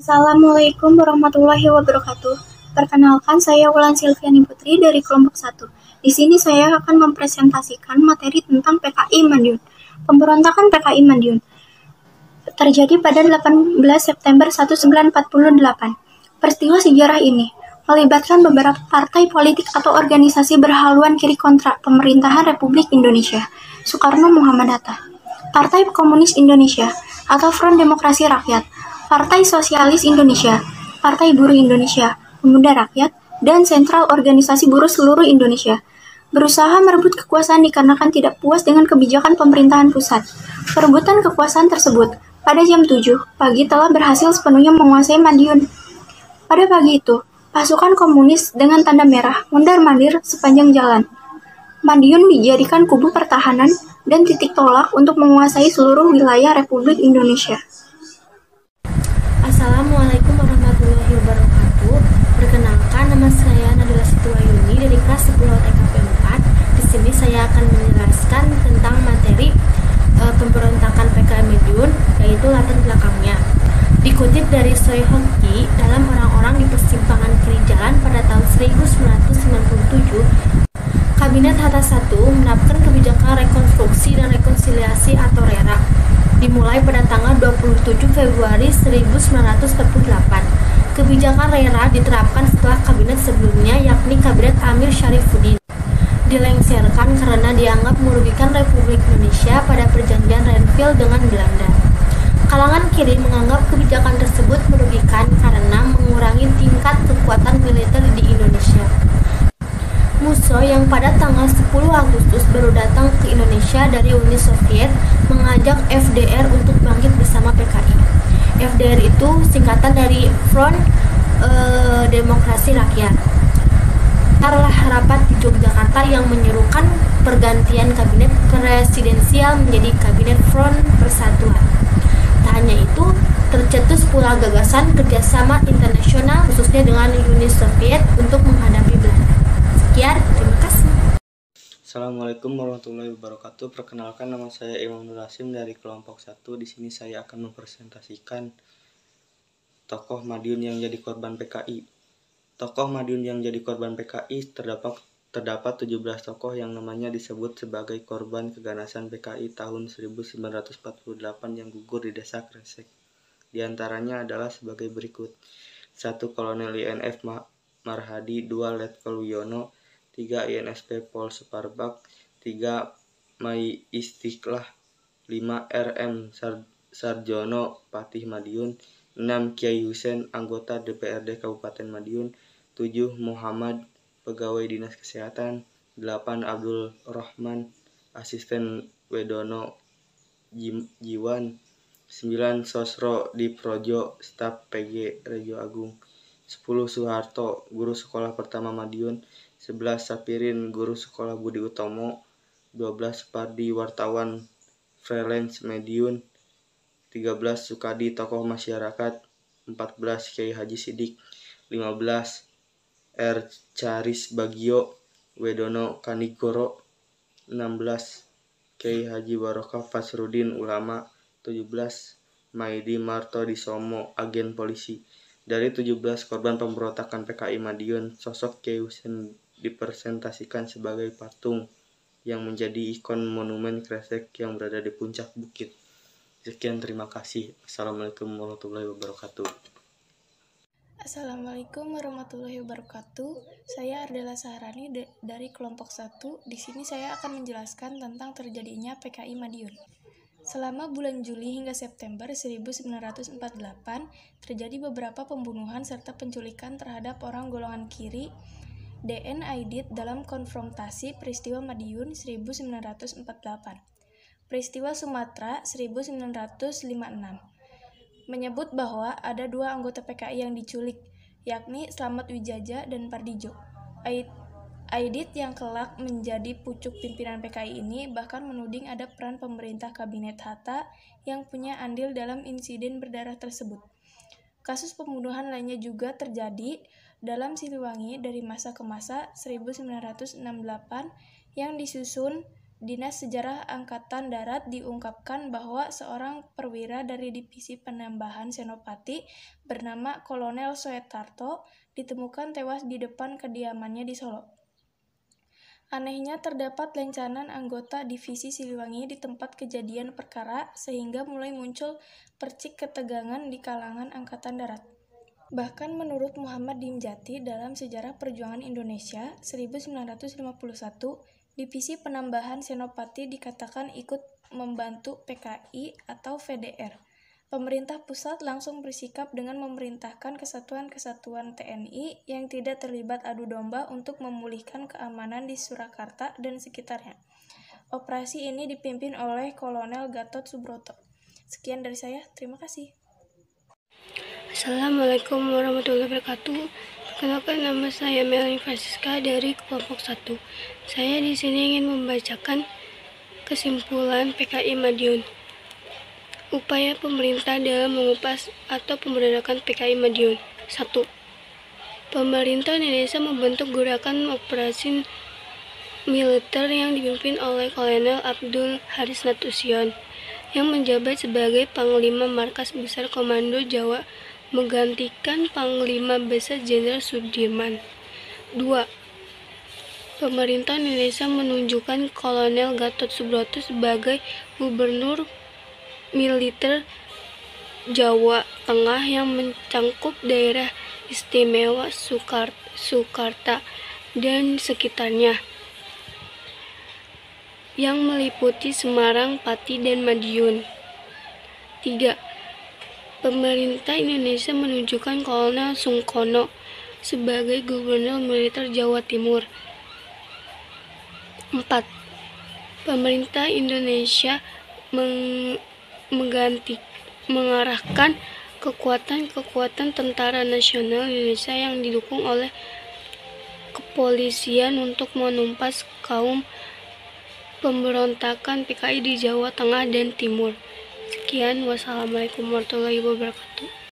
Assalamualaikum warahmatullahi wabarakatuh. Perkenalkan, saya Wulan Silviani Putri dari kelompok 1. Di sini saya akan mempresentasikan materi tentang PKI Madiun. Pemberontakan PKI Madiun terjadi pada 18 September 1948. Peristiwa sejarah ini melibatkan beberapa partai politik atau organisasi berhaluan kiri kontra pemerintahan Republik Indonesia, Soekarno Muhammad Hatta, Partai Komunis Indonesia atau Front Demokrasi Rakyat, Partai Sosialis Indonesia, Partai Buruh Indonesia, Pemuda Rakyat, dan Sentral Organisasi Buruh Seluruh Indonesia, berusaha merebut kekuasaan dikarenakan tidak puas dengan kebijakan pemerintahan pusat. Perebutan kekuasaan tersebut pada jam 7 pagi telah berhasil sepenuhnya menguasai Madiun. Pada pagi itu, pasukan komunis dengan tanda merah mondar-mandir sepanjang jalan. Madiun dijadikan kubu pertahanan dan titik tolak untuk menguasai seluruh wilayah Republik Indonesia. Assalamualaikum warahmatullahi wabarakatuh. Perkenalkan, nama saya Nadila Situayuni dari kelas 10 TKP 4. Di sini saya akan menjelaskan tentang materi pemberontakan PKI Madiun, yaitu latar belakangnya. Dikutip dari Soe Hoki dalam Orang-orang di Persimpangan Kiri Jalan pada tahun 1997, Kabinet Hatta I menerapkan kebijakan rekonstruksi dan rekonsiliasi atau RERA, dimulai pada tanggal 27 Februari 1948. Kebijakan RERA diterapkan setelah kabinet sebelumnya, yakni Kabinet Amir Syarifuddin, dilengsarkan karena dianggap merugikan Republik Indonesia pada perjanjian Renville dengan Belanda. Kalangan kiri menganggap kebijakan tersebut merugikan karena mengurangi tingkat kekuatan militer di Indonesia. Musso yang pada tanggal 10 Agustus baru datang ke Indonesia dari Uni Soviet mengajak FDR untuk bangkit bersama PKI. FDR itu singkatan dari Front Demokrasi Rakyat. Tarlah rapat di Yogyakarta yang menyerukan pergantian kabinet presidensial menjadi kabinet Front Persatuan. Tak hanya itu, tercetus pula gagasan kerjasama internasional khususnya dengan Uni Soviet untuk menghadapi Belanda. Sekian, terima kasih. Assalamualaikum warahmatullahi wabarakatuh. Perkenalkan, nama saya Imam Nur Hasim dari kelompok 1. Di sini saya akan mempresentasikan tokoh Madiun yang jadi korban PKI. Tokoh Madiun yang jadi korban PKI terdapat 17 tokoh yang namanya disebut sebagai korban keganasan PKI tahun 1948 yang gugur di desa Kresek. Di antaranya adalah sebagai berikut: 1. Kolonel INF Marhadi, 2. Letkol Wiono, 3. INSP Pol Suparbak, 3. Mai Istiqlah, 5. RM Sarjono Patih Madiun, 6. Kiai Husein anggota DPRD Kabupaten Madiun, 7. Muhammad pegawai Dinas Kesehatan, 8. Abdul Rahman asisten Wedono Jiwan, 9. Sosro Diprojo staf PG Rejo Agung, 10. Soeharto guru sekolah pertama Madiun, 11. Sapirin guru sekolah Budi Utomo, 12. Supardi wartawan freelance Madiun, 13. Sukadi tokoh masyarakat, 14. Kiai Haji Sidik, 15. R. Caris Bagio Wedono Kanigoro, 16. Kiai Haji Barokah Fasrudin ulama, 17. Maidi Marto Disomo agen polisi. Dari 17 korban pemberontakan PKI Madiun, sosok Kiai Husein dipresentasikan sebagai patung yang menjadi ikon monumen Kresek yang berada di puncak bukit. Sekian, terima kasih. Assalamualaikum warahmatullahi wabarakatuh. Assalamualaikum warahmatullahi wabarakatuh. Saya Ardela Saharani dari kelompok 1. Di sini saya akan menjelaskan tentang terjadinya PKI Madiun. Selama bulan Juli hingga September 1948, terjadi beberapa pembunuhan serta penculikan terhadap orang golongan kiri DN Aidit dalam konfrontasi peristiwa Madiun 1948. Peristiwa Sumatera 1956 menyebut bahwa ada 2 anggota PKI yang diculik, yakni Slamet Wijaja dan Pardijo. Aidit yang kelak menjadi pucuk pimpinan PKI ini bahkan menuding ada peran pemerintah Kabinet Hatta yang punya andil dalam insiden berdarah tersebut. Kasus pembunuhan lainnya juga terjadi dalam Siliwangi dari masa ke masa 1968 yang disusun Dinas Sejarah Angkatan Darat diungkapkan bahwa seorang perwira dari Divisi Penambahan Senopati bernama Kolonel Soetarto ditemukan tewas di depan kediamannya di Solo. Anehnya terdapat lencanan anggota Divisi Siliwangi di tempat kejadian perkara sehingga mulai muncul percik ketegangan di kalangan Angkatan Darat. Bahkan menurut Muhammad Dimjati dalam Sejarah Perjuangan Indonesia 1951, Divisi Penambahan Senopati dikatakan ikut membantu PKI atau VDR. Pemerintah pusat langsung bersikap dengan memerintahkan kesatuan-kesatuan TNI yang tidak terlibat adu domba untuk memulihkan keamanan di Surakarta dan sekitarnya. Operasi ini dipimpin oleh Kolonel Gatot Subroto. Sekian dari saya, terima kasih. Assalamualaikum warahmatullahi wabarakatuh. Perkenalkan, nama saya Melanie Francisca dari kelompok 1. Saya di sini ingin membacakan kesimpulan PKI Madiun. Upaya pemerintah dalam mengupas atau pemberontakan PKI Madiun. 1. Pemerintah Indonesia membentuk gerakan operasi militer yang dipimpin oleh Kolonel Abdul Haris Nasution yang menjabat sebagai Panglima Markas Besar Komando Jawa menggantikan Panglima Besar Jenderal Sudirman. 2. Pemerintah Indonesia menunjukkan Kolonel Gatot Subroto sebagai Gubernur Militer Jawa Tengah yang mencangkup daerah istimewa Sukarta dan sekitarnya, yang meliputi Semarang, Pati, dan Madiun. 3. Pemerintah Indonesia menunjukkan Kolonel Sungkono sebagai Gubernur Militer Jawa Timur. 4. Pemerintah Indonesia mengarahkan kekuatan Tentara Nasional Indonesia yang didukung oleh kepolisian untuk menumpas kaum pemberontakan PKI di Jawa Tengah dan Timur. Sekian, wassalamualaikum warahmatullahi wabarakatuh.